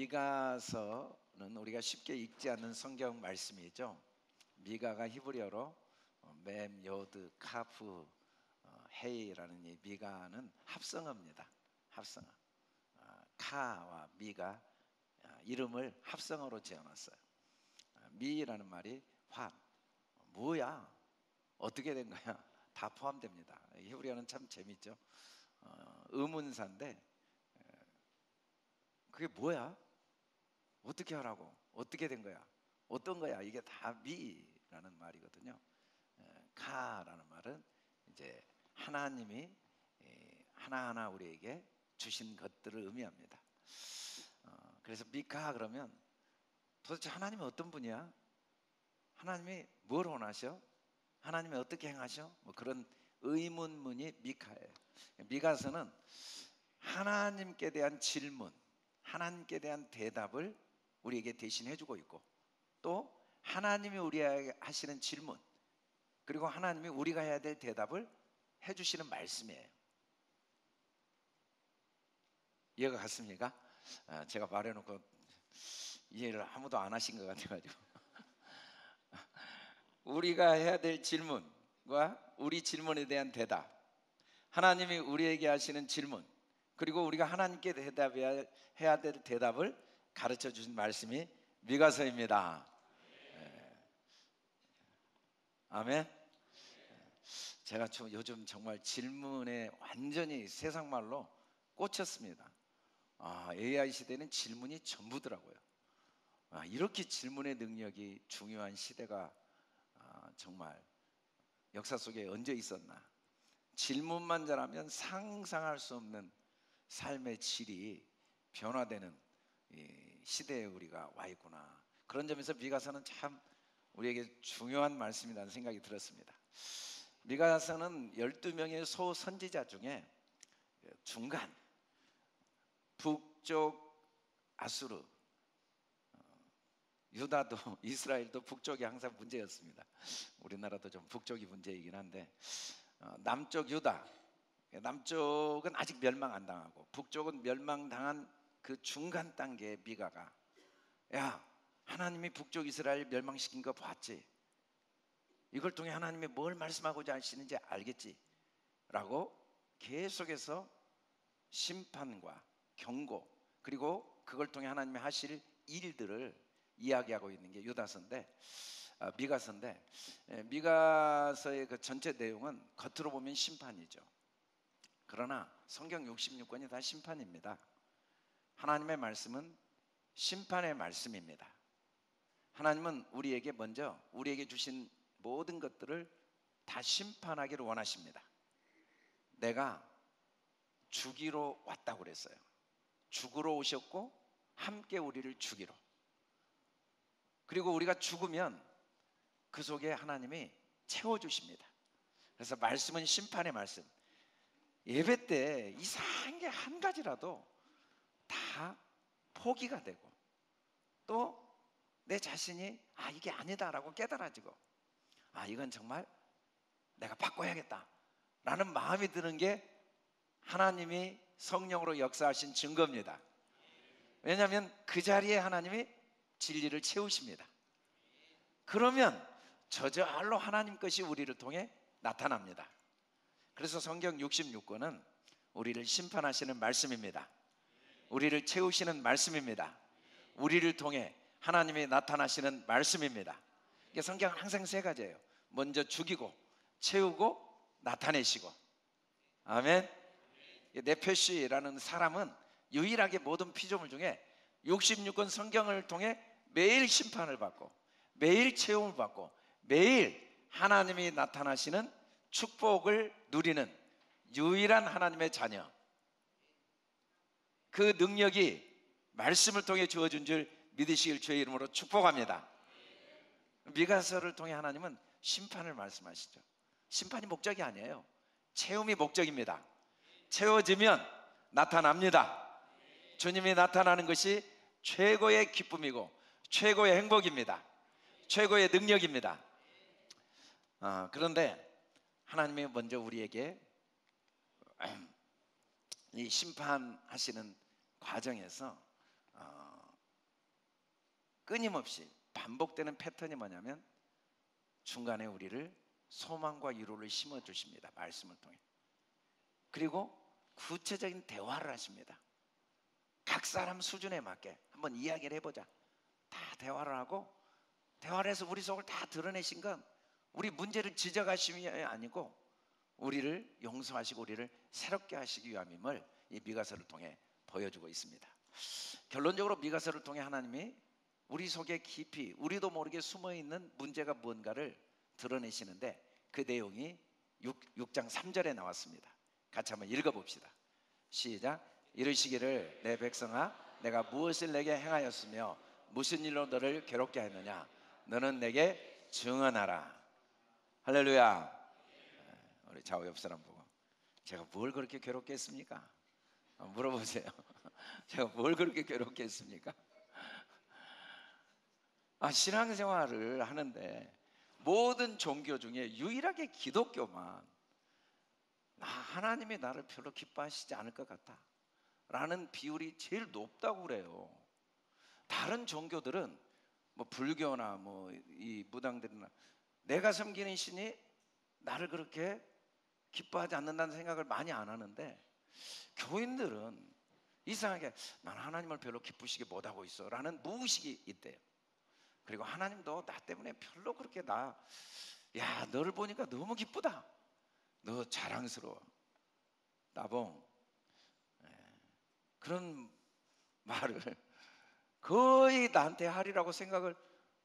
미가서는 우리가 쉽게 읽지 않는 성경 말씀이죠. 미가가 히브리어로 멤, 요드, 카프, 헤이라는 이 미가는 합성어입니다. 합성어. 카와 미가 이름을 합성어로 지어놨어요. 미라는 말이 what, 뭐야, 어떻게 된 거야, 다 포함됩니다. 히브리어는 참 재밌죠. 의문사인데 그게 뭐야? 어떻게 하라고? 어떻게 된 거야? 어떤 거야? 이게 다 미라는 말이거든요. 카라는 말은 이제 하나님이 하나하나 우리에게 주신 것들을 의미합니다. 그래서 미카 그러면 도대체 하나님이 어떤 분이야? 하나님이 뭘 원하셔? 하나님이 어떻게 행하셔? 뭐 그런 의문문이 미카예요. 미가서는 하나님께 대한 질문, 하나님께 대한 대답을 우리에게 대신해 주고 있고, 또 하나님이 우리에게 하시는 질문, 그리고 하나님이 우리가 해야 될 대답을 해 주시는 말씀이에요. 이해가 갔습니까? 제가 말해놓고 이해를 아무도 안 하신 것 같아가지고 우리가 해야 될 질문과 우리 질문에 대한 대답, 하나님이 우리에게 하시는 질문, 그리고 우리가 하나님께 대답해야 될 대답을 가르쳐 주신 말씀이 미가서입니다. 아멘. 제가 요즘 정말 질문에 완전히 세상말로 꽂혔습니다. AI 시대는 질문이 전부더라고요. 이렇게 질문의 능력이 중요한 시대가 정말 역사 속에 언제 있었나. 질문만 잘하면 상상할 수 없는 삶의 질이 변화되는 이 시대에 우리가 와 있구나. 그런 점에서 미가서는 참 우리에게 중요한 말씀이라는 생각이 들었습니다. 미가서는 12명의 소선지자 중에 중간, 북쪽 아수르, 유다도 이스라엘도 북쪽이 항상 문제였습니다. 우리나라도 좀 북쪽이 문제이긴 한데, 남쪽 유다, 남쪽은 아직 멸망 안 당하고 북쪽은 멸망당한 그 중간 단계의 미가가, 야, 하나님이 북쪽 이스라엘 멸망시킨 거 봤지? 이걸 통해 하나님이 뭘 말씀하고자 하시는지 알겠지? 라고 계속해서 심판과 경고, 그리고 그걸 통해 하나님이 하실 일들을 이야기하고 있는 게 유다서인데, 미가서인데, 미가서의 그 전체 내용은 겉으로 보면 심판이죠. 그러나 성경 66권이 다 심판입니다. 하나님의 말씀은 심판의 말씀입니다. 하나님은 우리에게 먼저 우리에게 주신 모든 것들을 다 심판하기를 원하십니다. 내가 주기로 왔다고 그랬어요. 죽으러 오셨고 함께 우리를 주기로. 그리고 우리가 죽으면 그 속에 하나님이 채워주십니다. 그래서 말씀은 심판의 말씀. 예배 때 이상한 게 한 가지라도 다 포기가 되고, 또 내 자신이 이게 아니다라고 깨달아지고, 이건 정말 내가 바꿔야겠다 라는 마음이 드는 게 하나님이 성령으로 역사하신 증거입니다. 왜냐하면 그 자리에 하나님이 진리를 채우십니다. 그러면 저절로 하나님 것이 우리를 통해 나타납니다. 그래서 성경 66권은 우리를 심판하시는 말씀입니다. 우리를 채우시는 말씀입니다. 우리를 통해 하나님이 나타나시는 말씀입니다. 성경은 항상 세 가지예요. 먼저 죽이고, 채우고, 나타내시고. 아멘. 네페시라는 사람은 유일하게 모든 피조물 중에 66권 성경을 통해 매일 심판을 받고, 매일 채움을 받고, 매일 하나님이 나타나시는 축복을 누리는 유일한 하나님의 자녀. 그 능력이 말씀을 통해 주어진 줄 믿으시길 주의 이름으로 축복합니다. 미가서를 통해 하나님은 심판을 말씀하시죠. 심판이 목적이 아니에요. 채움이 목적입니다. 채워지면 나타납니다. 주님이 나타나는 것이 최고의 기쁨이고 최고의 행복입니다. 최고의 능력입니다. 그런데 하나님이 먼저 우리에게 이 심판하시는 과정에서 끊임없이 반복되는 패턴이 뭐냐면 중간에 우리를 소망과 위로를 심어주십니다. 말씀을 통해. 그리고 구체적인 대화를 하십니다. 각 사람 수준에 맞게 한번 이야기를 해보자. 다 대화를 하고, 대화를 해서 우리 속을 다 드러내신 건 우리 문제를 지적하심이 아니고 우리를 용서하시고 우리를 새롭게 하시기 위함임을 이 미가서를 통해 보여주고 있습니다. 결론적으로 미가서를 통해 하나님이 우리 속에 깊이 우리도 모르게 숨어있는 문제가 뭔가를 드러내시는데, 그 내용이 6장 3절에 나왔습니다. 같이 한번 읽어봅시다. 시작. 이르시기를 내 백성아, 내가 무엇을 내게 행하였으며 무슨 일로 너를 괴롭게 했느냐, 너는 내게 증언하라. 할렐루야. 우리 좌우 옆 사람 보고, 제가 뭘 그렇게 괴롭게 했습니까? 물어보세요. 제가 뭘 그렇게 괴롭게 했습니까? 신앙생활을 하는데 모든 종교 중에 유일하게 기독교만 하나님이 나를 별로 기뻐하시지 않을 것 같다 라는 비율이 제일 높다고 그래요. 다른 종교들은 뭐 불교나 뭐 이 무당들이나 내가 섬기는 신이 나를 그렇게 기뻐하지 않는다는 생각을 많이 안 하는데, 교인들은 이상하게 난 하나님을 별로 기쁘시게 못하고 있어 라는 무의식이 있대요. 그리고 하나님도 나 때문에 별로 그렇게 야 너를 보니까 너무 기쁘다, 너 자랑스러워, 따봉, 그런 말을 거의 나한테 하리라고 생각을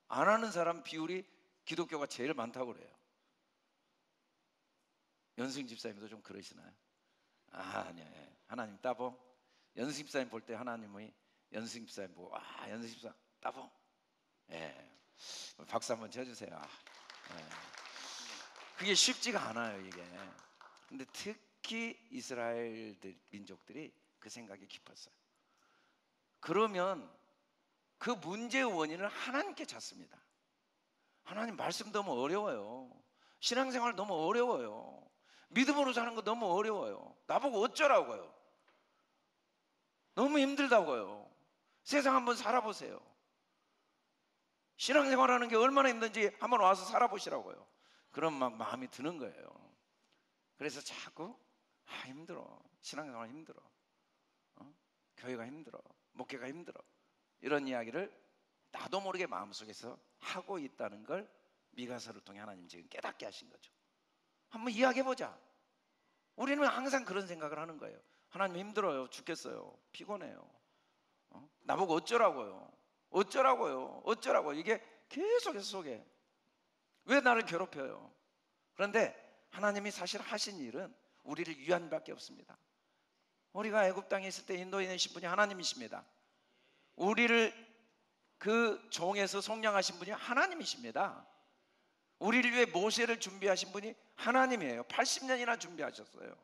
안 하는 사람 비율이 기독교가 제일 많다고 그래요. 연승 집사님도 좀 그러시나요? 아니요. 하나님 따봉. 연승 집사님 볼 때 하나님이 연승 집사님 보고 연승 집사 따봉. 박수 한번 쳐주세요. 그게 쉽지가 않아요, 이게. 근데 특히 이스라엘 민족들이 그 생각이 깊었어요. 그러면 그 문제의 원인을 하나님께 찾습니다. 하나님 말씀 너무 어려워요. 신앙생활 너무 어려워요. 믿음으로 사는 거 너무 어려워요. 나보고 어쩌라고요? 너무 힘들다고요. 세상 한번 살아보세요. 신앙생활하는 게 얼마나 힘든지 한번 와서 살아보시라고요. 그런 마음이 드는 거예요. 그래서 자꾸 힘들어, 신앙생활 힘들어, 교회가 힘들어, 목회가 힘들어, 이런 이야기를 나도 모르게 마음속에서 하고 있다는 걸 미가서를 통해 하나님 지금 깨닫게 하신 거죠. 한번 이야기해보자. 우리는 항상 그런 생각을 하는 거예요. 하나님 힘들어요, 죽겠어요, 피곤해요, 나보고 어쩌라고요, 어쩌라고. 이게 계속해서 속에 왜 나를 괴롭혀요? 그런데 하나님이 사실 하신 일은 우리를 위한 밖에 없습니다. 우리가 애굽 땅에 있을 때 인도해 내신 분이 하나님이십니다. 우리를 그 종에서 속량하신 분이 하나님이십니다. 우리를 위해 모세를 준비하신 분이 하나님이에요. 80년이나 준비하셨어요.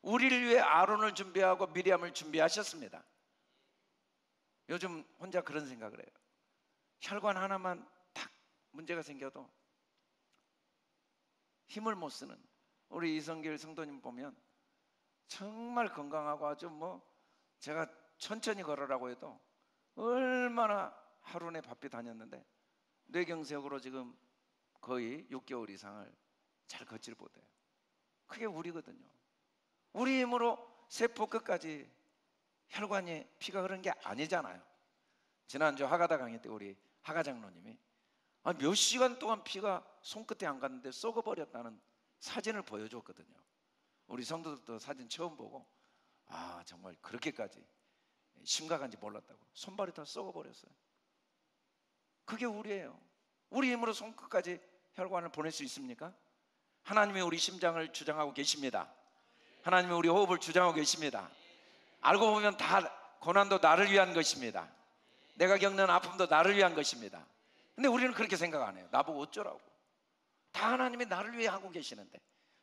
우리를 위해 아론을 준비하고 미리암을 준비하셨습니다. 요즘 혼자 그런 생각을 해요. 혈관 하나만 딱 문제가 생겨도 힘을 못 쓰는 우리 이성길 성도님 보면 정말 건강하고 아주 제가 천천히 걸으라고 해도 얼마나 하루 내 바삐 다녔는데 뇌경색으로 지금 거의 6개월 이상을 잘 걷질 못해요. 그게 우리거든요. 우리 힘으로 세포 끝까지 혈관에 피가 흐르는 게 아니잖아요. 지난주 하가다 강의 때 우리 하가 장로님이 몇 시간 동안 피가 손끝에 안 갔는데 썩어버렸다는 사진을 보여줬거든요. 우리 성도들도 사진 처음 보고 정말 그렇게까지 심각한지 몰랐다고. 손발이 다 썩어버렸어요. 그게 우리예요. 우리 힘으로 손끝까지 혈관을 보낼 수 있습니까? 하나님이 우리 심장을 주장하고 계십니다. 하나님이 우리 호흡을 주장하고 계십니다. 알고 보면 다 고난도 나를 위한 것입니다. 내가 겪는 아픔도 나를 위한 것입니다. 근데 우리는 그렇게 생각 안 해요. 나보고 어쩌라고. 다 하나님이 나를 위해 하고 계시는데,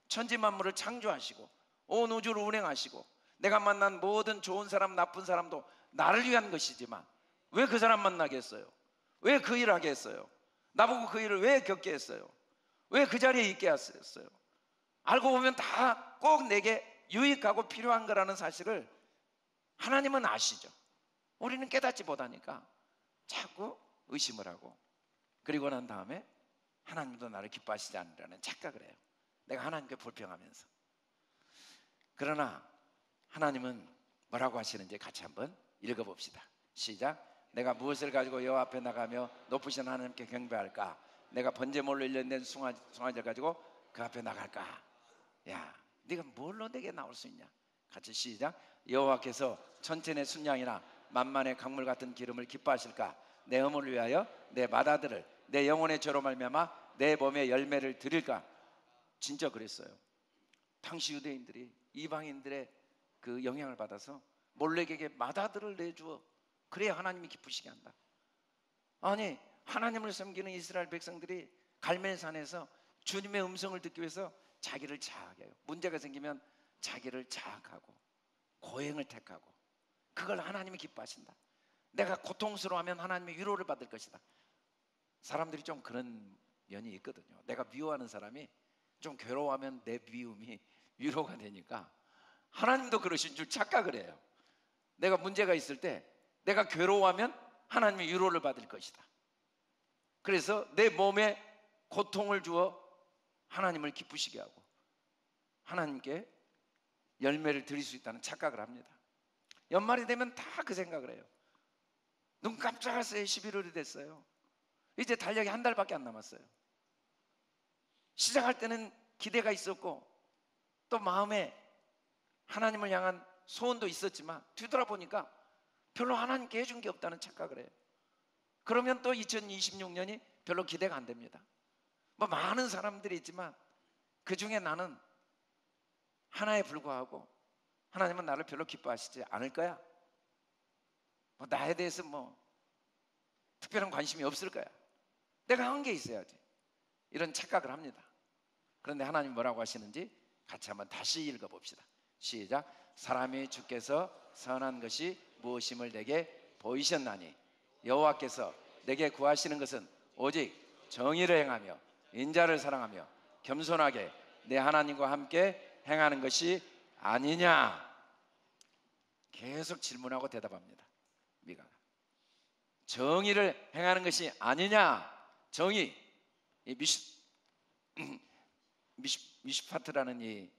천지만물을 창조하시고 온 우주를 운행하시고 내가 만난 모든 좋은 사람 나쁜 사람도 나를 위한 것이지만 왜 그 사람 만나게 했어요? 왜 그 일을 하게 했어요? 나보고 그 일을 왜 겪게 했어요? 왜 그 자리에 있게 했어요? 알고 보면 다 꼭 내게 유익하고 필요한 거라는 사실을 하나님은 아시죠. 우리는 깨닫지 못하니까 자꾸 의심을 하고, 그리고 난 다음에 하나님도 나를 기뻐하시지 않으라는 착각을 해요. 내가 하나님께 불평하면서. 그러나 하나님은 뭐라고 하시는지 같이 한번 읽어봅시다. 시작. 내가 무엇을 가지고 여호와 앞에 나가며 높으신 하나님께 경배할까? 내가 번제물로 일련된 송아지를 가지고 그 앞에 나갈까? 야, 네가 뭘로 내게 나올 수 있냐? 같이 시작. 여호와께서 천천의 순양이나 만만의 강물 같은 기름을 기뻐하실까? 내 허물을 위하여 내 맏아들을 내 영혼의 죄로 말미암아 내 몸에 열매를 드릴까? 진짜 그랬어요. 당시 유대인들이 이방인들의 그 영향을 받아서 몰렉에게 맏아들을 내주어 그래야 하나님이 기쁘시게 한다. 아니, 하나님을 섬기는 이스라엘 백성들이 갈멜산에서 주님의 음성을 듣기 위해서 자기를 자학해요. 문제가 생기면 자기를 자학하고 고행을 택하고, 그걸 하나님이 기뻐하신다. 내가 고통스러워하면 하나님의 위로를 받을 것이다. 사람들이 좀 그런 면이 있거든요. 내가 미워하는 사람이 좀 괴로워하면 내 미움이 위로가 되니까 하나님도 그러신 줄 착각을 해요. 내가 문제가 있을 때 내가 괴로워하면 하나님의 위로를 받을 것이다. 그래서 내 몸에 고통을 주어 하나님을 기쁘시게 하고 하나님께 열매를 드릴 수 있다는 착각을 합니다. 연말이 되면 다 그 생각을 해요. 눈 깜짝할 새에 11월이 됐어요. 이제 달력이 한 달밖에 안 남았어요. 시작할 때는 기대가 있었고 또 마음에 하나님을 향한 소원도 있었지만 뒤돌아보니까 별로 하나님께 해준 게 없다는 착각을 해요. 그러면 또 2026년이 별로 기대가 안 됩니다. 뭐 많은 사람들이 있지만 그 중에 나는 하나에 불과하고 하나님은 나를 별로 기뻐하시지 않을 거야. 뭐 나에 대해서 뭐 특별한 관심이 없을 거야. 내가 한 게 있어야지. 이런 착각을 합니다. 그런데 하나님 뭐라고 하시는지 같이 한번 다시 읽어봅시다. 시작. 사람이 주께서 선한 것이 무엇임을 내게 보이셨나니 여호와께서 내게 구하시는 것은 오직 정의를 행하며 인자를 사랑하며 겸손하게 내 하나님과 함께 행하는 것이 아니냐. 계속 질문하고 대답합니다. 미가가 정의를 행하는 것이 아니냐. 정의, 이 미슈파트라는 이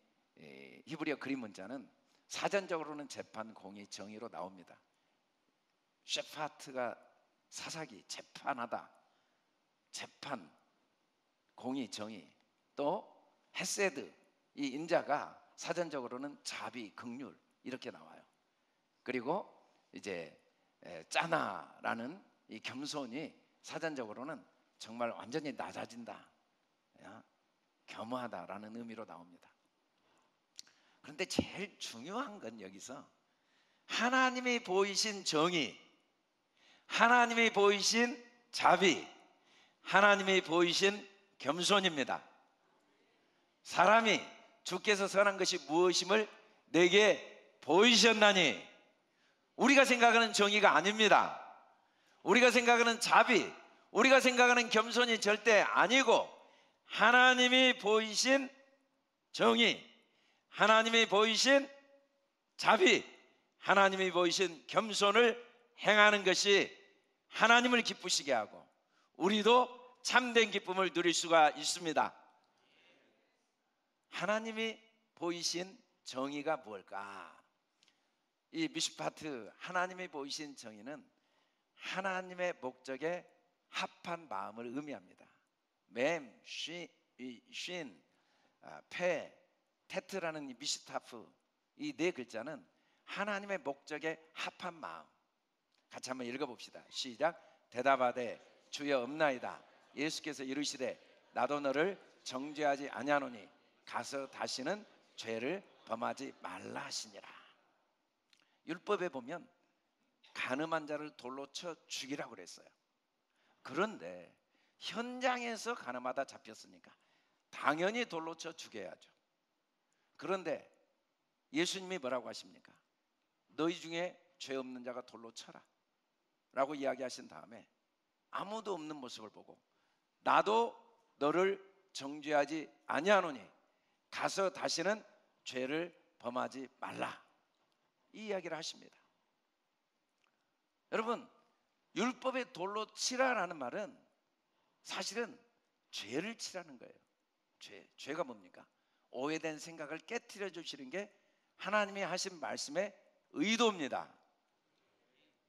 히브리어 그림 문자는 사전적으로는 재판, 공의, 정의로 나옵니다. 셰파트가 사사기, 재판하다, 재판, 공의, 정의. 또 헤세드, 이 인자가 사전적으로는 자비, 긍휼 이렇게 나와요. 그리고 이제 짜나라는 이 겸손이 사전적으로는 정말 완전히 낮아진다, 겸허하다라는 의미로 나옵니다. 그런데 제일 중요한 건 여기서 하나님이 보이신 정의, 하나님이 보이신 자비, 하나님이 보이신 겸손입니다. 사람이 주께서 선한 것이 무엇임을 내게 보이셨나니. 우리가 생각하는 정의가 아닙니다. 우리가 생각하는 자비, 우리가 생각하는 겸손이 절대 아니고 하나님이 보이신 정의, 하나님이 보이신 자비, 하나님이 보이신 겸손을 행하는 것이 하나님을 기쁘시게 하고 우리도 참된 기쁨을 누릴 수가 있습니다. 하나님이 보이신 정의가 뭘까? 이 미슈파트, 하나님이 보이신 정의는 하나님의 목적에 합한 마음을 의미합니다. 맴, 쉰, 페, 테트라는 이 미슈타프, 이 네 글자는 하나님의 목적에 합한 마음. 같이 한번 읽어봅시다. 시작. 대답하되 주여 없나이다. 예수께서 이르시되 나도 너를 정죄하지 아니하노니 가서 다시는 죄를 범하지 말라 하시니라. 율법에 보면 간음한 자를 돌로 쳐 죽이라고 그랬어요. 그런데 현장에서 간음하다 잡혔으니까 당연히 돌로 쳐 죽여야죠. 그런데 예수님이 뭐라고 하십니까? 너희 중에 죄 없는 자가 돌로 쳐라 라고 이야기하신 다음에 아무도 없는 모습을 보고 나도 너를 정죄하지 아니하노니 가서 다시는 죄를 범하지 말라, 이 이야기를 하십니다. 여러분, 율법의 돌로 치라라는 말은 사실은 죄를 치라는 거예요. 죄가 뭡니까? 오해된 생각을 깨트려 주시는 게 하나님이 하신 말씀의 의도입니다.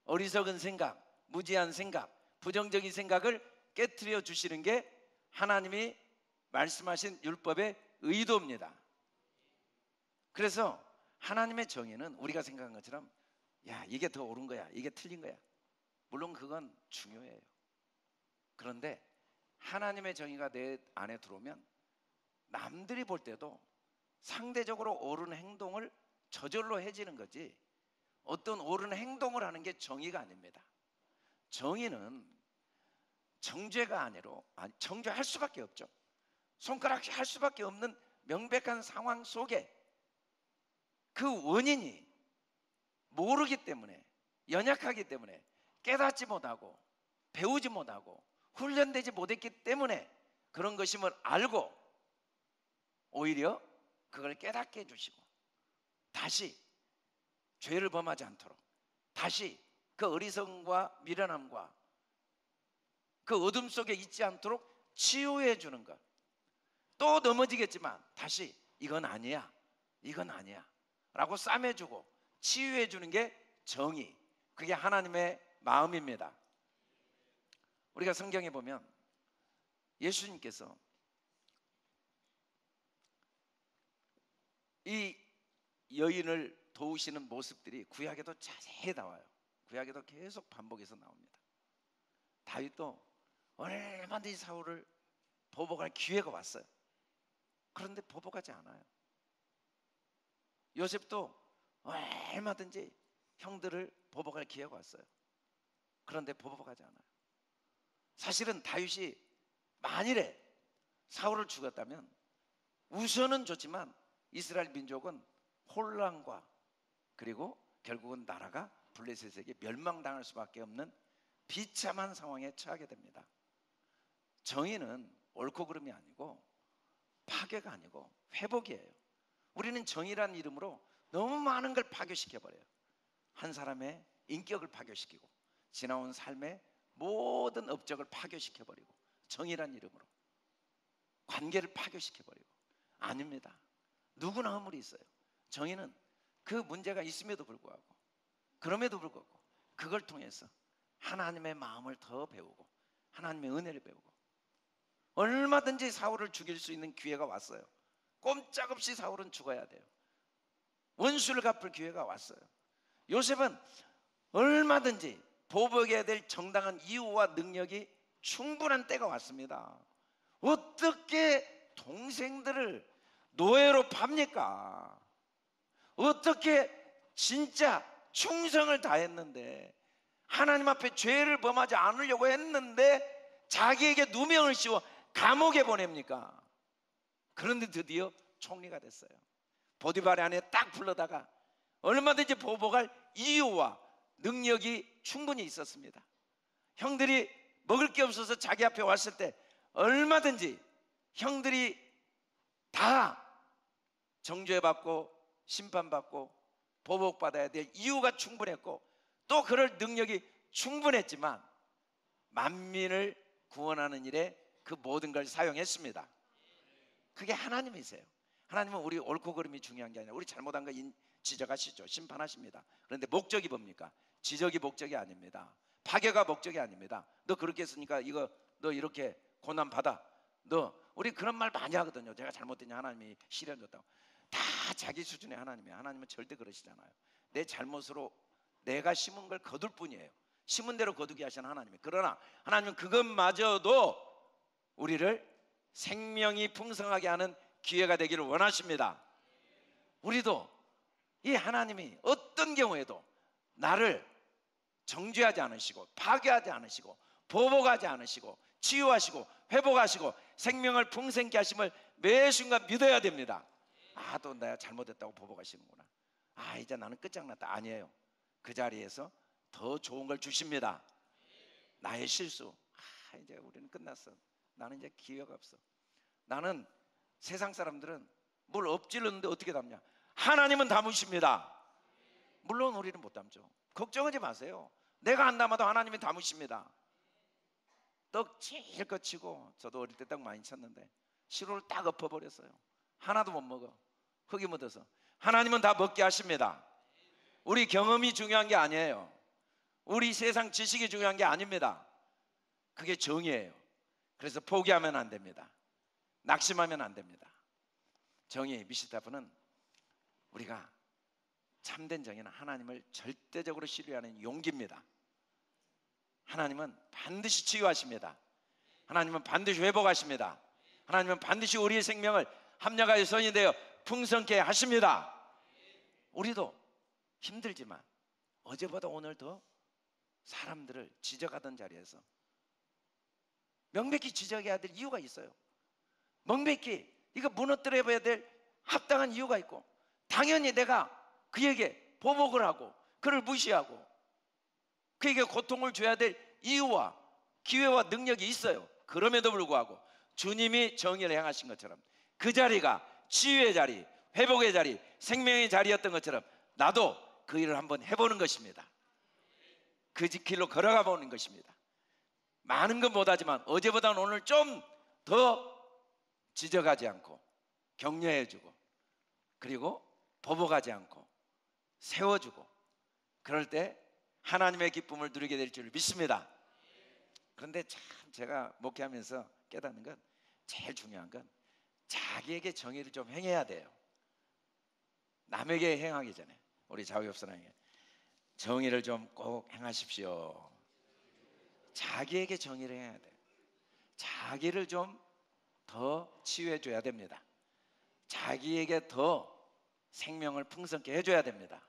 어리석은 생각, 무지한 생각, 부정적인 생각을 깨트려 주시는 게 하나님이 말씀하신 율법의 의도입니다. 그래서 하나님의 정의는 우리가 생각한 것처럼 야, 이게 더 옳은 거야, 이게 틀린 거야, 물론 그건 중요해요. 그런데 하나님의 정의가 내 안에 들어오면 남들이 볼 때도 상대적으로 옳은 행동을 저절로 해지는 거지, 어떤 옳은 행동을 하는 게 정의가 아닙니다. 정의는 정죄가 아니로, 정죄할 수밖에 없죠. 손가락질 할 수밖에 없는 명백한 상황 속에 그 원인이 모르기 때문에, 연약하기 때문에, 깨닫지 못하고 배우지 못하고 훈련되지 못했기 때문에 그런 것임을 알고 오히려 그걸 깨닫게 해주시고 다시 죄를 범하지 않도록, 다시 그 어리석음과 미련함과 그 어둠 속에 있지 않도록 치유해 주는 것. 또 넘어지겠지만 다시 이건 아니야, 이건 아니야 라고 싸매주고 치유해 주는 게 정의, 그게 하나님의 마음입니다. 우리가 성경에 보면 예수님께서 이 여인을 도우시는 모습들이 구약에도 자세히 나와요. 구약에도 계속 반복해서 나옵니다. 다윗도 얼마든지 사울을 보복할 기회가 왔어요. 그런데 보복하지 않아요. 요셉도 얼마든지 형들을 보복할 기회가 왔어요. 그런데 보복하지 않아요. 사실은 다윗이 만일에 사울을 죽였다면 우선은 좋지만 이스라엘 민족은 혼란과 그리고 결국은 나라가 블레셋에게 멸망당할 수밖에 없는 비참한 상황에 처하게 됩니다. 정의는 옳고 그름이 아니고 파괴가 아니고 회복이에요. 우리는 정의라는 이름으로 너무 많은 걸 파괴시켜버려요. 한 사람의 인격을 파괴시키고 지나온 삶의 모든 업적을 파괴시켜버리고 정의라는 이름으로 관계를 파괴시켜버리고. 아닙니다. 누구나 허물이 있어요. 정의는 그 문제가 있음에도 불구하고, 그럼에도 불구하고 그걸 통해서 하나님의 마음을 더 배우고 하나님의 은혜를 배우고, 얼마든지 사울을 죽일 수 있는 기회가 왔어요. 꼼짝없이 사울은 죽어야 돼요. 원수를 갚을 기회가 왔어요. 요셉은 얼마든지 보복해야 될 정당한 이유와 능력이 충분한 때가 왔습니다. 어떻게 동생들을 노예로 팝니까? 어떻게 진짜 충성을 다했는데, 하나님 앞에 죄를 범하지 않으려고 했는데 자기에게 누명을 씌워 감옥에 보냅니까? 그런데 드디어 총리가 됐어요. 보디발의 안에 딱 불러다가 얼마든지 보복할 이유와 능력이 충분히 있었습니다. 형들이 먹을 게 없어서 자기 앞에 왔을 때 얼마든지 형들이 다 정죄받고 심판받고 보복받아야 될 이유가 충분했고 또 그럴 능력이 충분했지만 만민을 구원하는 일에 그 모든 걸 사용했습니다. 그게 하나님이세요. 하나님은 우리 옳고 그름이 중요한 게 아니라 우리 잘못한 거 지적하시죠. 심판하십니다. 그런데 목적이 뭡니까? 지적이 목적이 아닙니다. 파괴가 목적이 아닙니다. 너 그렇게 했으니까 이거 너 이렇게 고난 받아. 너 우리 그런 말 많이 하거든요. 제가 잘못했냐 하나님이 시련 줬다고. 다 자기 수준의 하나님이에요. 하나님은 절대 그러시잖아요. 내 잘못으로 내가 심은 걸 거둘 뿐이에요. 심은 대로 거두게 하시는 하나님이에요. 그러나 하나님은 그것마저도 우리를 생명이 풍성하게 하는 기회가 되기를 원하십니다. 우리도 이 하나님이 어떤 경우에도 나를 정죄하지 않으시고 파괴하지 않으시고 보복하지 않으시고 치유하시고 회복하시고 생명을 풍성케 하심을 매 순간 믿어야 됩니다. 아, 또 내가 잘못했다고 보복하시는구나. 아, 이제 나는 끝장났다. 아니에요. 그 자리에서 더 좋은 걸 주십니다. 나의 실수, 아, 이제 우리는 끝났어. 나는 이제 기회가 없어. 나는 세상 사람들은 뭘 엎질렀는데 어떻게 담냐? 하나님은 담으십니다. 물론 우리는 못 담죠. 걱정하지 마세요. 내가 안 담아도 하나님이 담으십니다. 떡 제일 거치고, 저도 어릴 때 떡 많이 쳤는데 시루를 딱 엎어버렸어요. 하나도 못 먹어. 흙이 묻어서. 하나님은 다 먹게 하십니다. 우리 경험이 중요한 게 아니에요. 우리 세상 지식이 중요한 게 아닙니다. 그게 정의예요. 그래서 포기하면 안 됩니다. 낙심하면 안 됩니다. 정의, 미시타프는 우리가 참된 정의는 하나님을 절대적으로 신뢰하는 용기입니다. 하나님은 반드시 치유하십니다. 하나님은 반드시 회복하십니다. 하나님은 반드시 우리의 생명을 합력하여 선이 되어 풍성케 하십니다. 우리도 힘들지만 어제보다 오늘 더 사람들을 지적하던 자리에서 명백히 지적해야 될 이유가 있어요. 명백히 이거 무너뜨려 봐야 될 합당한 이유가 있고, 당연히 내가 그에게 보복을 하고 그를 무시하고 그에게 고통을 줘야 될 이유와 기회와 능력이 있어요. 그럼에도 불구하고 주님이 정의를 행하신 것처럼 그 자리가 치유의 자리, 회복의 자리, 생명의 자리였던 것처럼 나도 그 일을 한번 해보는 것입니다. 그 길로 걸어가 보는 것입니다. 많은 건 못하지만 어제보다는 오늘 좀 더 지적하지 않고 격려해주고, 그리고 보복하지 않고 세워주고, 그럴 때 하나님의 기쁨을 누리게 될 줄 믿습니다. 그런데 참 제가 목회하면서 깨닫는 건, 제일 중요한 건 자기에게 정의를 좀 행해야 돼요. 남에게 행하기 전에 우리 자우협선에게 정의를 좀 꼭 행하십시오. 자기에게 정의를 해야 돼요. 자기를 좀 더 치유해 줘야 됩니다. 자기에게 더 생명을 풍성케 해줘야 됩니다.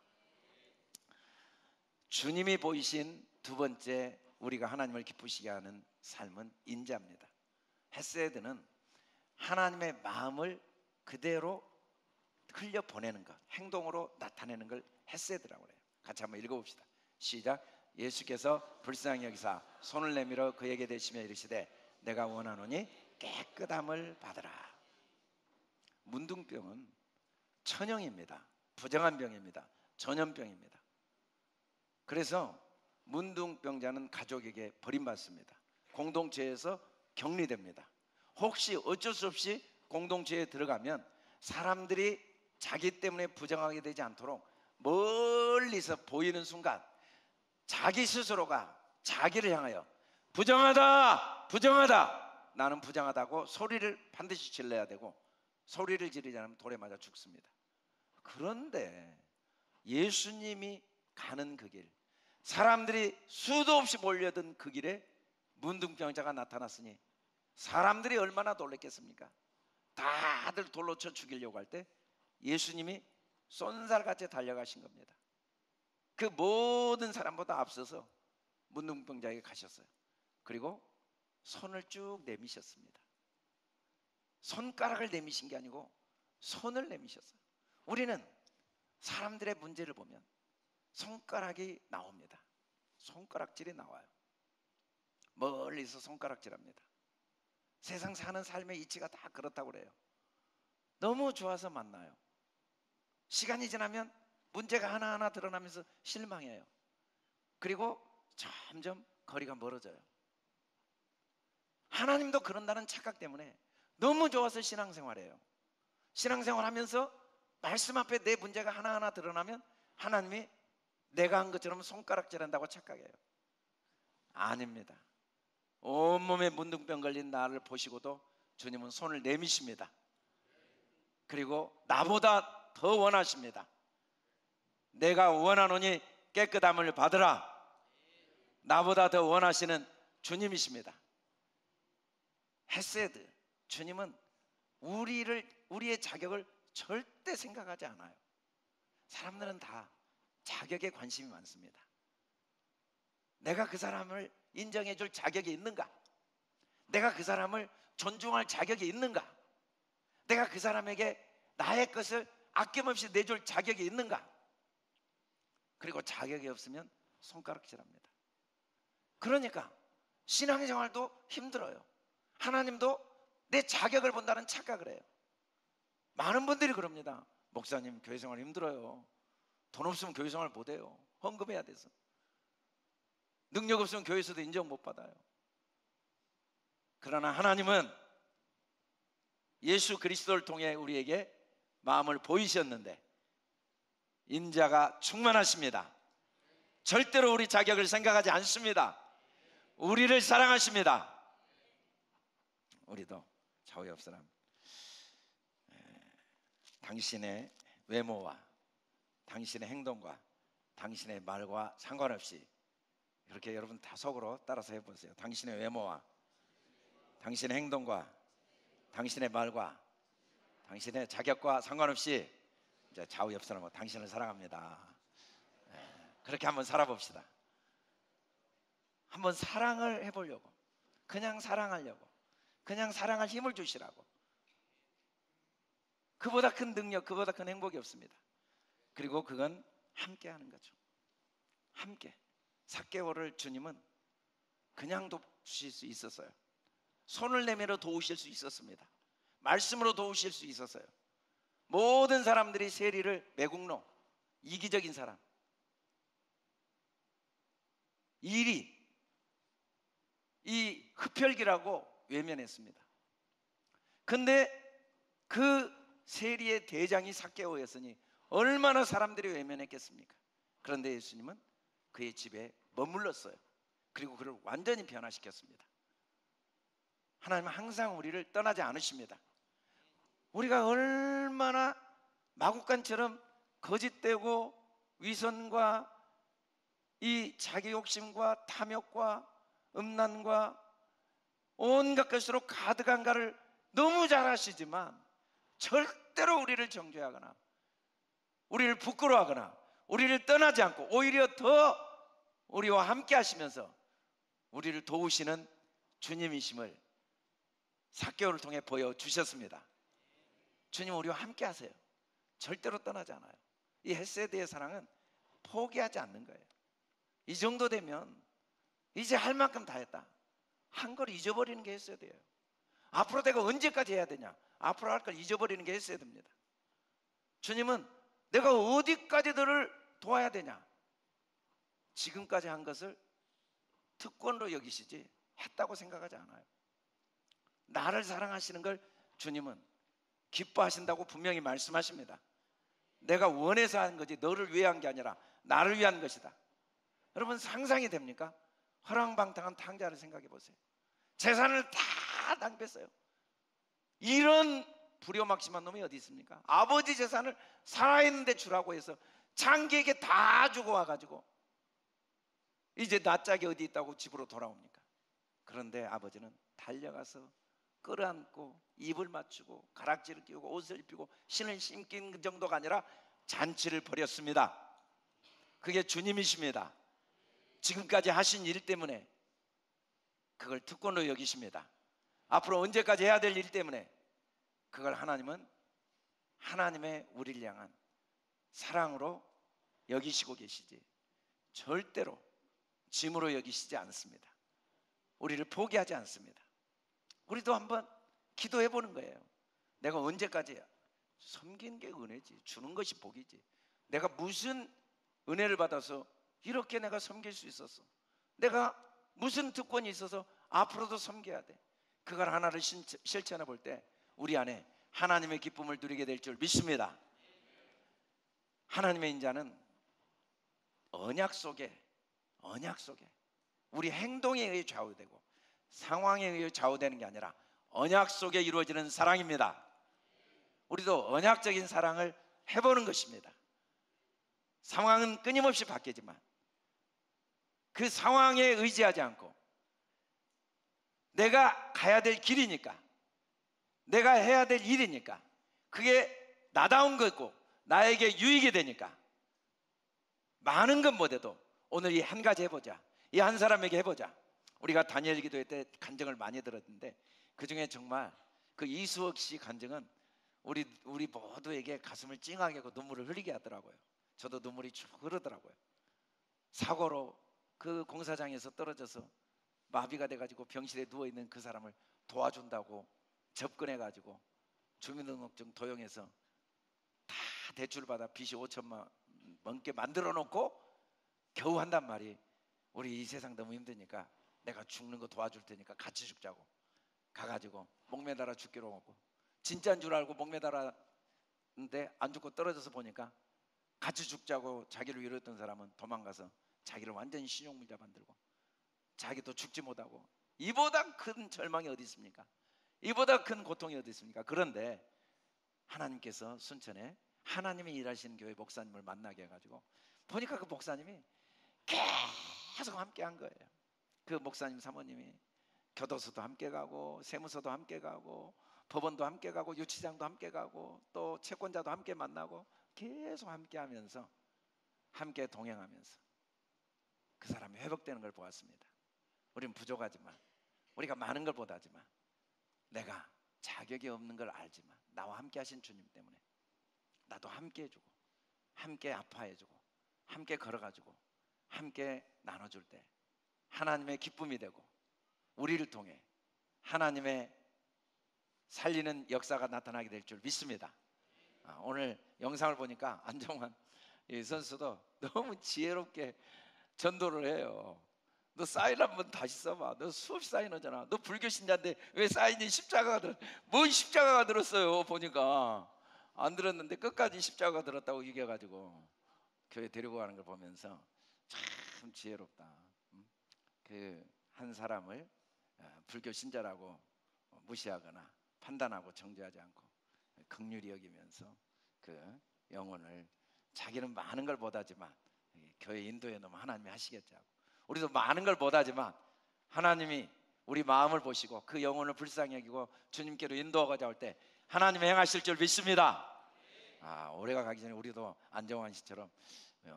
주님이 보이신 두 번째 우리가 하나님을 기쁘시게 하는 삶은 인자입니다. 헤세드는 하나님의 마음을 그대로 흘려보내는 것, 행동으로 나타내는 걸 헤세드라고 해요. 같이 한번 읽어봅시다. 시작. 예수께서 불쌍히 여기사 손을 내밀어 그에게 대시며 이르시되 내가 원하노니 깨끗함을 받으라. 문둥병은 천형입니다. 부정한 병입니다. 전염병입니다. 그래서 문둥병자는 가족에게 버림받습니다. 공동체에서 격리됩니다. 혹시 어쩔 수 없이 공동체에 들어가면 사람들이 자기 때문에 부정하게 되지 않도록 멀리서 보이는 순간 자기 스스로가 자기를 향하여 부정하다, 부정하다, 나는 부정하다고 소리를 반드시 질러야 되고, 소리를 지르지 않으면 돌에 맞아 죽습니다. 그런데 예수님이 가는 그 길, 사람들이 수도 없이 몰려든 그 길에 문둥병자가 나타났으니 사람들이 얼마나 놀랐겠습니까? 다들 돌로 쳐 죽이려고 할 때 예수님이 쏜살같이 달려가신 겁니다. 그 모든 사람보다 앞서서 문둥병자에게 가셨어요. 그리고 손을 쭉 내미셨습니다. 손가락을 내미신 게 아니고 손을 내미셨어요. 우리는 사람들의 문제를 보면 손가락이 나옵니다. 손가락질이 나와요. 멀리서 손가락질합니다. 세상 사는 삶의 이치가 다 그렇다고 그래요. 너무 좋아서 만나요. 시간이 지나면 문제가 하나하나 드러나면서 실망해요. 그리고 점점 거리가 멀어져요. 하나님도 그런다는 착각 때문에 너무 좋아서 신앙생활해요. 신앙생활하면서 말씀 앞에 내 문제가 하나하나 드러나면 하나님이 내가 한 것처럼 손가락질한다고 착각해요. 아닙니다. 온몸에 문둥병 걸린 나를 보시고도 주님은 손을 내미십니다. 그리고 나보다 더 원하십니다. 내가 원하노니 깨끗함을 받으라. 나보다 더 원하시는 주님이십니다. 헤세드, 주님은 우리의 자격을 절대 생각하지 않아요. 사람들은 다 자격에 관심이 많습니다. 내가 그 사람을 인정해 줄 자격이 있는가? 내가 그 사람을 존중할 자격이 있는가? 내가 그 사람에게 나의 것을 아낌없이 내줄 자격이 있는가? 그리고 자격이 없으면 손가락질합니다. 그러니까 신앙생활도 힘들어요. 하나님도 내 자격을 본다는 착각을 해요. 많은 분들이 그럽니다. 목사님, 교회생활 힘들어요. 돈 없으면 교회생활 못해요. 헌금해야 돼서. 능력 없으면 교회에서도 인정 못 받아요. 그러나 하나님은 예수 그리스도를 통해 우리에게 마음을 보이셨는데 인자가 충만하십니다. 절대로 우리 자격을 생각하지 않습니다. 우리를 사랑하십니다. 우리도 좌우 옆 사람, 당신의 외모와 당신의 행동과 당신의 말과 상관없이 그렇게 여러분 다 속으로 따라서 해보세요. 당신의 외모와 당신의 행동과 당신의 말과 당신의 자격과 상관없이 이제 좌우 옆 사람은 당신을 사랑합니다. 그렇게 한번 살아봅시다. 한번 사랑을 해보려고, 그냥 사랑하려고, 그냥 사랑할 힘을 주시라고. 그보다 큰 능력, 그보다 큰 행복이 없습니다. 그리고 그건 함께 하는 거죠. 함께. 삭개오를 주님은 그냥 도우실 수 있었어요. 손을 내밀어 도우실 수 있었습니다. 말씀으로 도우실 수 있었어요. 모든 사람들이 세리를 매국노, 이기적인 사람, 일이 이 흡혈귀라고 외면했습니다. 근데 그 세리의 대장이 삭개오였으니 얼마나 사람들이 외면했겠습니까? 그런데 예수님은 그의 집에 머물렀어요. 그리고 그를 완전히 변화시켰습니다. 하나님은 항상 우리를 떠나지 않으십니다. 우리가 얼마나 마구간처럼 거짓되고 위선과 이 자기 욕심과 탐욕과 음란과 온갖 것으로 가득한가를 너무 잘 아시지만 절대로 우리를 정죄하거나 우리를 부끄러워하거나 우리를 떠나지 않고 오히려 더 우리와 함께 하시면서 우리를 도우시는 주님이심을 삭개오를 통해 보여주셨습니다. 주님 우리와 함께 하세요. 절대로 떠나지 않아요. 이 헷세드의 사랑은 포기하지 않는 거예요. 이 정도 되면 이제 할 만큼 다 했다. 한 걸 잊어버리는 게 헷세드예요. 앞으로 내가 언제까지 해야 되냐? 앞으로 할 걸 잊어버리는 게 헷세드입니다. 주님은 내가 어디까지 너를 도와야 되냐? 지금까지 한 것을 특권으로 여기시지 했다고 생각하지 않아요. 나를 사랑하시는 걸 주님은 기뻐하신다고 분명히 말씀하십니다. 내가 원해서 한 거지 너를 위한 게 아니라 나를 위한 것이다. 여러분 상상이 됩니까? 허랑방탕한 탕자를 생각해 보세요. 재산을 다 낭비했어요. 이런 불효막심한 놈이 어디 있습니까? 아버지 재산을 살아있는데 주라고 해서 장기에게 다 주고 와가지고 이제 나 짝이 어디 있다고 집으로 돌아옵니까? 그런데 아버지는 달려가서 끌어안고 입을 맞추고 가락지를 끼우고 옷을 입히고 신을 신긴 정도가 아니라 잔치를 벌였습니다. 그게 주님이십니다. 지금까지 하신 일 때문에 그걸 특권으로 여기십니다. 앞으로 언제까지 해야 될 일 때문에 그걸 하나님은 하나님의 우리를 향한 사랑으로 여기시고 계시지 절대로 짐으로 여기시지 않습니다. 우리를 포기하지 않습니다. 우리도 한번 기도해 보는 거예요. 내가 언제까지야? 섬기는 게 은혜지, 주는 것이 복이지. 내가 무슨 은혜를 받아서 이렇게 내가 섬길 수 있었어? 내가 무슨 특권이 있어서 앞으로도 섬겨야 돼? 그걸 하나를 실천해 볼 때 우리 안에 하나님의 기쁨을 누리게 될 줄 믿습니다. 하나님의 인자는 언약 속에 우리 행동에 의해 좌우되고 상황에 의해 좌우되는 게 아니라 언약 속에 이루어지는 사랑입니다. 우리도 언약적인 사랑을 해보는 것입니다. 상황은 끊임없이 바뀌지만 그 상황에 의지하지 않고 내가 가야 될 길이니까, 내가 해야 될 일이니까, 그게 나다운 거고 나에게 유익이 되니까 많은 것 못해도 오늘 이 한 가지 해보자, 이 한 사람에게 해보자. 우리가 다니엘 기도회 때 간증을 많이 들었는데 그 중에 정말 그 이수옥 씨 간증은 우리 모두에게 가슴을 찡하게 하고 눈물을 흘리게 하더라고요. 저도 눈물이 쭉 흐르더라고요. 사고로 그 공사장에서 떨어져서 마비가 돼가지고 병실에 누워있는 그 사람을 도와준다고 접근해가지고 주민등록증 도용해서 다 대출받아 빚이 5천만 넘게 만들어 놓고 겨우 한단 말이 우리 이 세상 너무 힘드니까 내가 죽는 거 도와줄 테니까 같이 죽자고 가가지고 목매달아 죽기로 하고, 진짜인 줄 알고 목매달았는데 안 죽고 떨어져서 보니까 같이 죽자고 자기를 위로했던 사람은 도망가서 자기를 완전히 신용물자 만들고 자기도 죽지 못하고. 이보다 큰 절망이 어디 있습니까? 이보다 큰 고통이 어디 있습니까? 그런데 하나님께서 순천에 하나님이 일하시는 교회 목사님을 만나게 해가지고 보니까 그 목사님이 계속 함께 한 거예요. 그 목사님 사모님이 교도소도 함께 가고 세무서도 함께 가고 법원도 함께 가고 유치장도 함께 가고 또 채권자도 함께 만나고 계속 함께 하면서, 함께 동행하면서 그 사람이 회복되는 걸 보았습니다. 우리는 부족하지만, 우리가 많은 걸 못하지만, 내가 자격이 없는 걸 알지만 나와 함께 하신 주님 때문에 나도 함께 해주고 함께 아파해주고 함께 걸어가지고 함께 나눠줄 때 하나님의 기쁨이 되고 우리를 통해 하나님의 살리는 역사가 나타나게 될 줄 믿습니다. 오늘 영상을 보니까 안정환 선수도 너무 지혜롭게 전도를 해요. 너 사인 한번 다시 써봐. 너 수없이 사인하잖아. 너 불교 신자인데 왜 사인이 십자가가 들어? 뭔 십자가가 들었어요? 보니까 안 들었는데 끝까지 십자가가 들었다고 얘기해가지고 교회 데리고 가는 걸 보면서 참 지혜롭다. 그 한 사람을 불교 신자라고 무시하거나 판단하고 정죄하지 않고 긍휼히 여기면서 그 영혼을, 자기는 많은 걸 못하지만 교회 인도에 너무 하나님이 하시겠지 하고, 우리도 많은 걸 못하지만 하나님이 우리 마음을 보시고 그 영혼을 불쌍히 여기고 주님께로 인도하고자 할 때 하나님이 행하실 줄 믿습니다. 올해가 가기 전에 우리도 안정환 씨처럼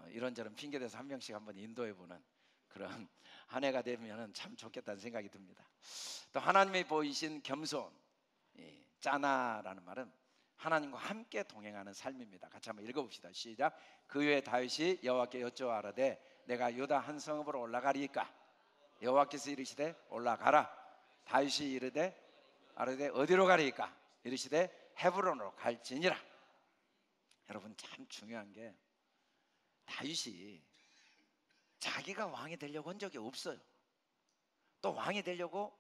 이런저런 핑계대서 한 명씩 한번 인도해보는 그런 한 해가 되면 참 좋겠다는 생각이 듭니다. 또 하나님이 보이신 겸손, 짜나라는 말은 하나님과 함께 동행하는 삶입니다. 같이 한번 읽어봅시다. 시작. 그 후에 다윗이 여호와께 여쭈어가로되 내가 유다 한 성읍으로 올라가리이까? 여호와께서 이르시되 올라가라. 다윗이 이르되 아르되 어디로 가리이까? 이르시되 헤브론으로 갈지니라. 여러분, 참 중요한 게 다윗이 자기가 왕이 되려고 한 적이 없어요. 또 왕이 되려고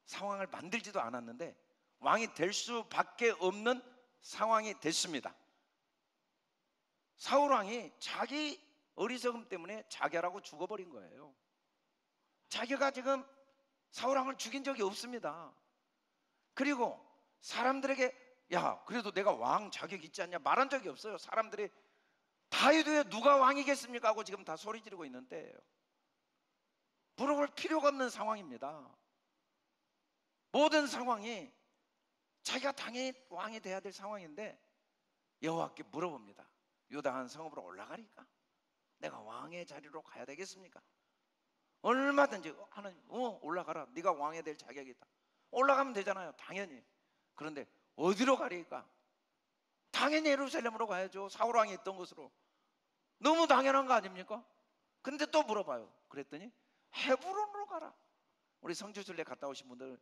상황을 만들지도 않았는데 왕이 될 수밖에 없는 상황이 됐습니다. 사울 왕이 자기 어리석음 때문에 자결하고 죽어버린 거예요. 자기가 지금 사울 왕을 죽인 적이 없습니다. 그리고 사람들에게 야, 그래도 내가 왕 자격 있지 않냐 말한 적이 없어요. 사람들이 다윗 외에 누가 왕이겠습니까 하고 지금 다 소리 지르고 있는 때예요. 물어볼 필요가 없는 상황입니다. 모든 상황이 자기가 당연히 왕이 돼야 될 상황인데 여호와께 물어봅니다. 유다 한 성읍으로 올라가리까? 내가 왕의 자리로 가야 되겠습니까? 얼마든지 하나님 올라가라. 네가 왕이 될 자격이 있다. 올라가면 되잖아요. 당연히. 그런데 어디로 가리까? 당연히 예루살렘으로 가야죠. 사울 왕이 있던 곳으로. 너무 당연한 거 아닙니까? 근데 또 물어봐요. 그랬더니 헤브론으로 가라. 우리 성지순례 갔다 오신 분들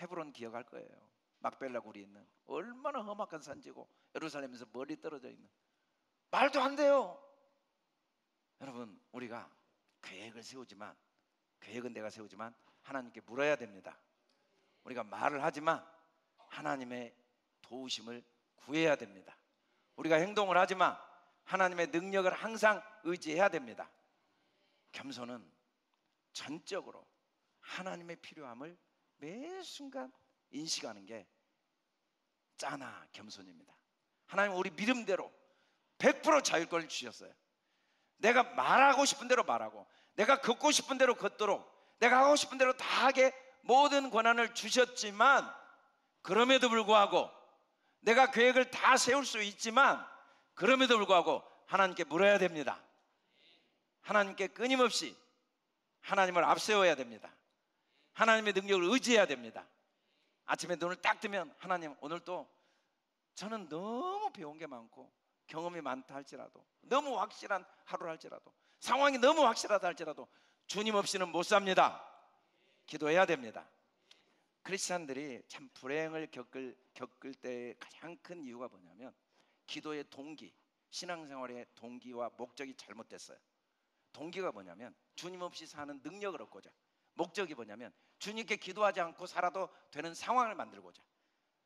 헤브론 기억할 거예요. 막벨라 굴이 있는 얼마나 험악한 산지고 예루살렘에서 멀리 떨어져 있는, 말도 안 돼요. 여러분, 우리가 계획을 세우지만, 계획은 내가 세우지만 하나님께 물어야 됩니다. 우리가 말을 하지만 하나님의 도우심을 구해야 됩니다. 우리가 행동을 하지만 하나님의 능력을 항상 의지해야 됩니다. 겸손은 전적으로 하나님의 필요함을 매 순간 인식하는 게 짜나 겸손입니다. 하나님은 우리 믿음대로 100% 자율권을 주셨어요. 내가 말하고 싶은 대로 말하고 내가 걷고 싶은 대로 걷도록 내가 하고 싶은 대로 다 하게 모든 권한을 주셨지만, 그럼에도 불구하고 내가 계획을 다 세울 수 있지만 그럼에도 불구하고 하나님께 물어야 됩니다. 하나님께 끊임없이 하나님을 앞세워야 됩니다. 하나님의 능력을 의지해야 됩니다. 아침에 눈을 딱 뜨면 하나님, 오늘 또 저는 너무 배운 게 많고 경험이 많다 할지라도, 너무 확실한 하루를 할지라도, 상황이 너무 확실하다 할지라도 주님 없이는 못 삽니다. 기도해야 됩니다. 크리스찬들이 참 불행을 겪을 때 가장 큰 이유가 뭐냐면 기도의 동기, 신앙생활의 동기와 목적이 잘못됐어요. 동기가 뭐냐면 주님 없이 사는 능력을 얻고자, 목적이 뭐냐면 주님께 기도하지 않고 살아도 되는 상황을 만들고자.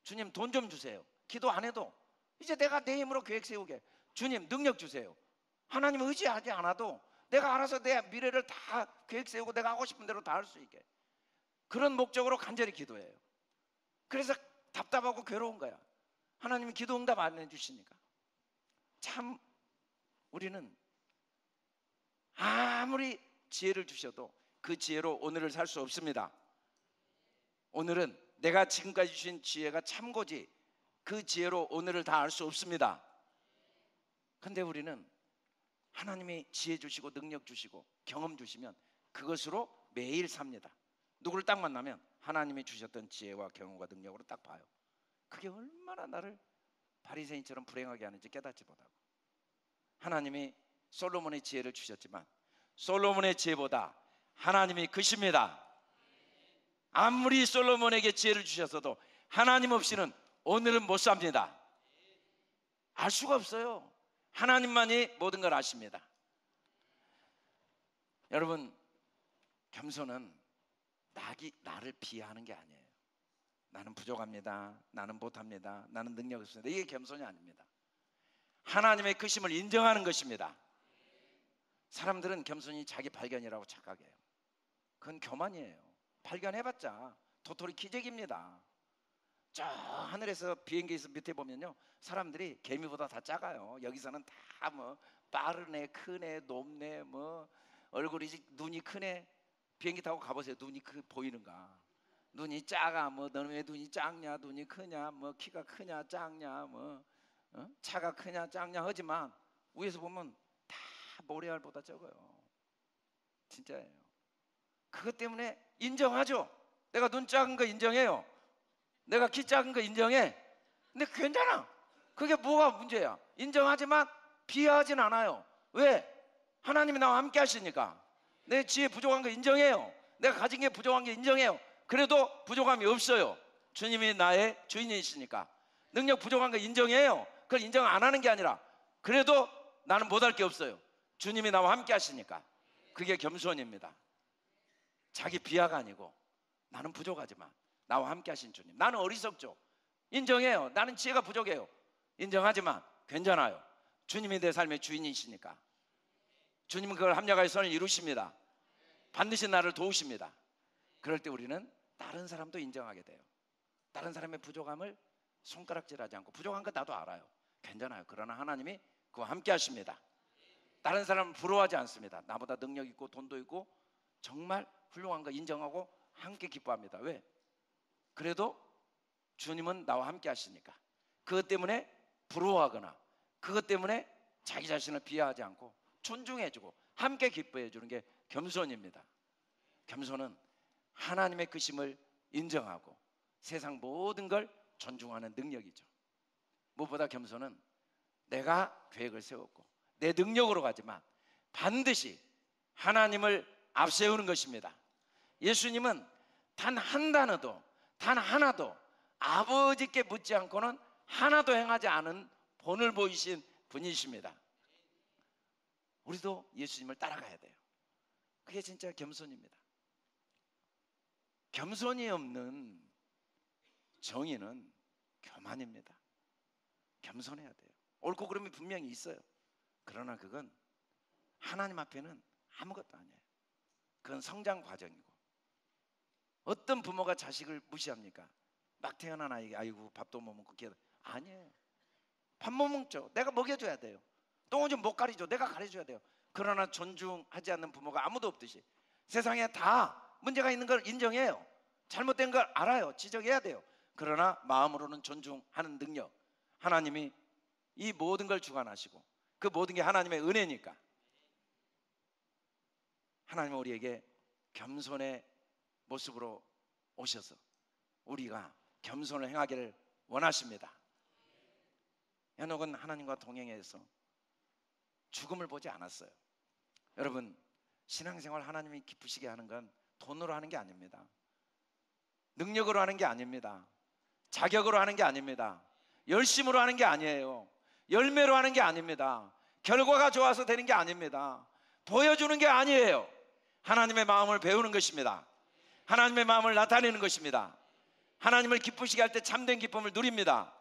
주님 돈 좀 주세요. 기도 안 해도 이제 내가 내 힘으로 계획 세우게. 주님 능력 주세요. 하나님 의지하지 않아도 내가 알아서 내 미래를 다 계획 세우고 내가 하고 싶은 대로 다 할 수 있게. 그런 목적으로 간절히 기도해요. 그래서 답답하고 괴로운 거야. 하나님이 기도 응답 안 해주시니까. 참 우리는 아무리 지혜를 주셔도 그 지혜로 오늘을 살 수 없습니다. 오늘은 내가 지금까지 주신 지혜가 참고지 그 지혜로 오늘을 다 알 수 없습니다. 근데 우리는 하나님이 지혜 주시고 능력 주시고 경험 주시면 그것으로 매일 삽니다. 누구를 딱 만나면 하나님이 주셨던 지혜와 경험과 능력으로 딱 봐요. 그게 얼마나 나를 바리새인처럼 불행하게 하는지 깨닫지 못하고. 하나님이 솔로몬의 지혜를 주셨지만 솔로몬의 지혜보다 하나님이 크십니다. 아무리 솔로몬에게 지혜를 주셨어도 하나님 없이는 오늘은 못 삽니다. 알 수가 없어요. 하나님만이 모든 걸 아십니다. 여러분, 겸손은 나를 비하하는 게 아니에요. 나는 부족합니다. 나는 못합니다. 나는 능력이 없습니다. 이게 겸손이 아닙니다. 하나님의 크심을 인정하는 것입니다. 사람들은 겸손이 자기 발견이라고 착각해요. 그건 교만이에요. 발견해봤자 도토리 기적입니다. 저 하늘에서 비행기에서 밑에 보면요, 사람들이 개미보다 다 작아요. 여기서는 다 뭐 빠르네, 크네, 높네, 뭐 얼굴이 눈이 크네. 비행기 타고 가보세요. 눈이 보이는가? 눈이 작아. 뭐 너는 왜 눈이 작냐? 눈이 크냐? 뭐 키가 크냐? 작냐? 뭐 차가 크냐? 작냐? 하지만 위에서 보면 다 모래알보다 적어요. 진짜예요. 그것 때문에 인정하죠. 내가 눈 작은 거 인정해요. 내가 키 작은 거 인정해. 근데 괜찮아. 그게 뭐가 문제야? 인정하지만 비하하진 않아요. 왜? 하나님이 나와 함께 하시니까. 내 지혜 부족한 거 인정해요. 내가 가진 게 부족한 게 인정해요. 그래도 부족함이 없어요. 주님이 나의 주인이시니까. 능력 부족한 거 인정해요. 그걸 인정 안 하는 게 아니라 그래도 나는 못할 게 없어요. 주님이 나와 함께 하시니까. 그게 겸손입니다. 자기 비하가 아니고 나는 부족하지만 나와 함께 하신 주님. 나는 어리석죠. 인정해요. 나는 지혜가 부족해요. 인정하지만 괜찮아요. 주님이 내 삶의 주인이시니까. 주님은 그걸 합력하여 선을 이루십니다. 반드시 나를 도우십니다. 그럴 때 우리는 다른 사람도 인정하게 돼요. 다른 사람의 부족함을 손가락질하지 않고, 부족한 거 나도 알아요. 괜찮아요. 그러나 하나님이 그와 함께 하십니다. 다른 사람은 부러워하지 않습니다. 나보다 능력 있고 돈도 있고 정말 훌륭한 거 인정하고 함께 기뻐합니다. 왜? 그래도 주님은 나와 함께 하시니까. 그것 때문에 부러워하거나 그것 때문에 자기 자신을 비하하지 않고 존중해주고 함께 기뻐해주는 게 겸손입니다. 겸손은 하나님의 크심을 인정하고 세상 모든 걸 존중하는 능력이죠. 무엇보다 겸손은 내가 계획을 세웠고 내 능력으로 가지만 반드시 하나님을 앞세우는 것입니다. 예수님은 단 한 단어도 단 하나도 아버지께 묻지 않고는 하나도 행하지 않은 본을 보이신 분이십니다. 우리도 예수님을 따라가야 돼요. 그게 진짜 겸손입니다. 겸손이 없는 정의는 교만입니다. 겸손해야 돼요. 옳고 그름이 분명히 있어요. 그러나 그건 하나님 앞에는 아무것도 아니에요. 그건 성장 과정이고. 어떤 부모가 자식을 무시합니까? 막 태어난 아이에게 아이고 밥도 못 먹고 아니에요. 밥 못 먹죠. 내가 먹여줘야 돼요. 똥오줌 못 가리죠. 내가 가려줘야 돼요. 그러나 존중하지 않는 부모가 아무도 없듯이 세상에 다 문제가 있는 걸 인정해요. 잘못된 걸 알아요. 지적해야 돼요. 그러나 마음으로는 존중하는 능력, 하나님이 이 모든 걸 주관하시고 그 모든 게 하나님의 은혜니까 하나님은 우리에게 겸손의 모습으로 오셔서 우리가 겸손을 행하기를 원하십니다. 헤녹은 하나님과 동행해서 죽음을 보지 않았어요. 여러분, 신앙생활 하나님이 기쁘시게 하는 건 돈으로 하는 게 아닙니다. 능력으로 하는 게 아닙니다. 자격으로 하는 게 아닙니다. 열심으로 하는 게 아니에요. 열매로 하는 게 아닙니다. 결과가 좋아서 되는 게 아닙니다. 보여주는 게 아니에요. 하나님의 마음을 배우는 것입니다. 하나님의 마음을 나타내는 것입니다. 하나님을 기쁘시게 할 때 참된 기쁨을 누립니다.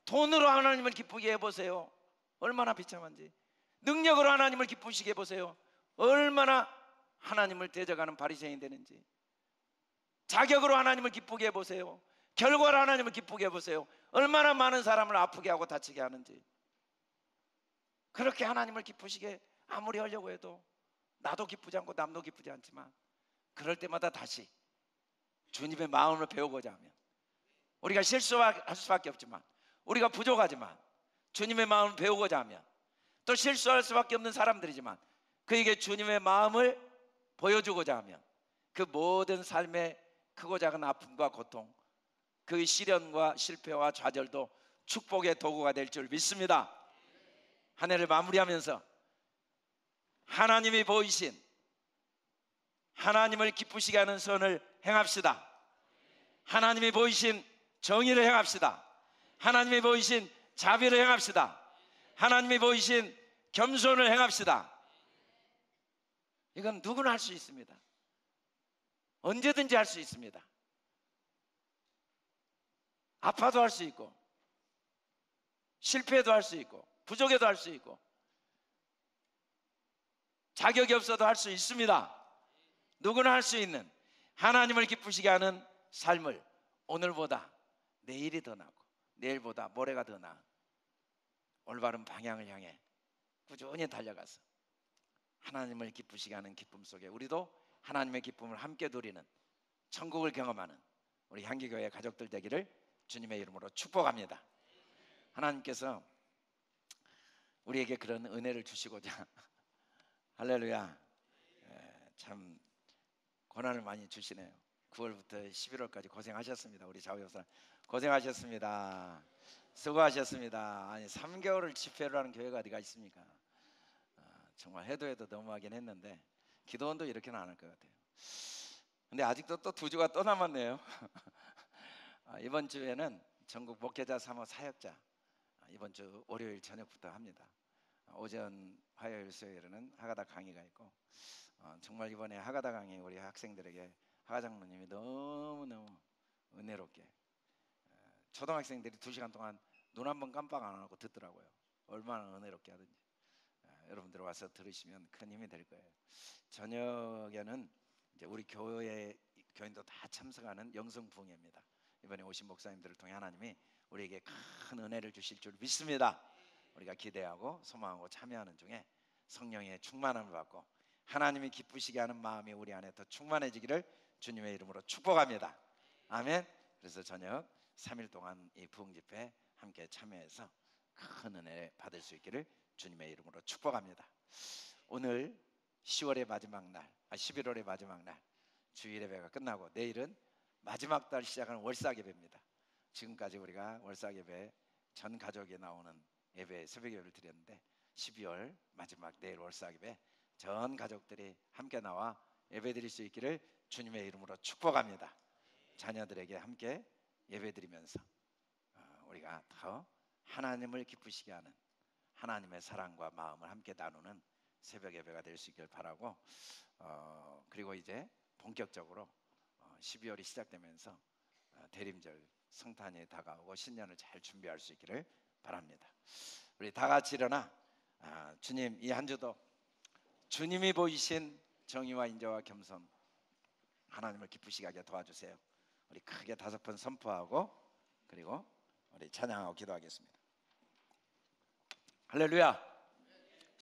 돈으로 하나님을 기쁘게 해보세요. 얼마나 비참한지. 능력으로 하나님을 기쁘시게 해보세요. 얼마나 하나님을 대적하는 바리새인이 되는지. 자격으로 하나님을 기쁘게 해보세요. 결과로 하나님을 기쁘게 해보세요. 얼마나 많은 사람을 아프게 하고 다치게 하는지. 그렇게 하나님을 기쁘시게 아무리 하려고 해도 나도 기쁘지 않고 남도 기쁘지 않지만, 그럴 때마다 다시 주님의 마음을 배우고자 하면, 우리가 실수할 수밖에 없지만, 우리가 부족하지만 주님의 마음을 배우고자 하면, 또 실수할 수밖에 없는 사람들이지만 그에게 주님의 마음을 보여주고자 하면, 그 모든 삶의 크고 작은 아픔과 고통, 그 시련과 실패와 좌절도 축복의 도구가 될 줄 믿습니다. 한 해를 마무리하면서 하나님이 보이신 하나님을 기쁘시게 하는 선을 행합시다. 하나님이 보이신 정의를 행합시다. 하나님이 보이신 자비를 행합시다. 하나님이 보이신 겸손을 행합시다. 이건 누구나 할 수 있습니다. 언제든지 할 수 있습니다. 아파도 할 수 있고, 실패도 할 수 있고, 부족해도 할 수 있고, 자격이 없어도 할 수 있습니다. 누구나 할 수 있는 하나님을 기쁘시게 하는 삶을 오늘보다 내일이 더 나고, 내일보다 모레가 더 나은 올바른 방향을 향해 꾸준히 달려가서 하나님을 기쁘시게 하는 기쁨 속에 우리도 하나님의 기쁨을 함께 누리는, 천국을 경험하는 우리 향기교회 가족들 되기를 주님의 이름으로 축복합니다. 하나님께서 우리에게 그런 은혜를 주시고자 할렐루야, 참 고난을 많이 주시네요. 9월부터 11월까지 고생하셨습니다. 우리 좌우협사 고생하셨습니다. 수고하셨습니다. 아니 3개월을 집회를 하는 교회가 어디가 있습니까? 정말 해도 너무하긴 했는데, 기도원도 이렇게는 안 할 것 같아요. 근데 아직도 또 2주가 또 남았네요. 이번 주에는 전국 목회자 3호 사역자, 이번 주 월요일 저녁부터 합니다. 오전 화요일 수요일에는 하가다 강의가 있고, 정말 이번에 하가다 강의 우리 학생들에게 하가 장로님이 너무너무 은혜롭게, 초등학생들이 2시간 동안 눈 한 번 깜빡 안 하고 듣더라고요. 얼마나 은혜롭게 하든지. 여러분들 와서 들으시면 큰 힘이 될 거예요. 저녁에는 이제 우리 교회 교인도 다 참석하는 영성 부흥회입니다. 이번에 오신 목사님들을 통해 하나님이 우리에게 큰 은혜를 주실 줄 믿습니다. 우리가 기대하고 소망하고 참여하는 중에 성령의 충만함을 받고 하나님이 기쁘시게 하는 마음이 우리 안에 더 충만해지기를 주님의 이름으로 축복합니다. 아멘. 그래서 저녁 3일 동안 이 부흥 집회 함께 참여해서 큰 은혜 받을 수 있기를 주님의 이름으로 축복합니다. 오늘 10월의 마지막 날, 11월의 마지막 날 주일 예배가 끝나고 내일은 마지막 달 시작하는 월삭 예배입니다. 지금까지 우리가 월삭 예배 전 가족이 나오는 예배, 새벽 예배를 드렸는데 12월 마지막 내일 월삭 예배 전 가족들이 함께 나와 예배 드릴 수 있기를 주님의 이름으로 축복합니다. 자녀들에게 함께 예배 드리면서 우리가 더 하나님을 기쁘시게 하는 하나님의 사랑과 마음을 함께 나누는 새벽 예배가 될 수 있길 바라고, 그리고 이제 본격적으로 12월이 시작되면서 대림절 성탄이 다가오고 신년을 잘 준비할 수 있기를 바랍니다. 우리 다 같이 일어나 주님 이 한 주도 주님이 보이신 정의와 인자와 겸손 하나님을 기쁘시게 하게 도와주세요. 우리 크게 5번 선포하고 그리고 우리 찬양하고 기도하겠습니다. 할렐루야.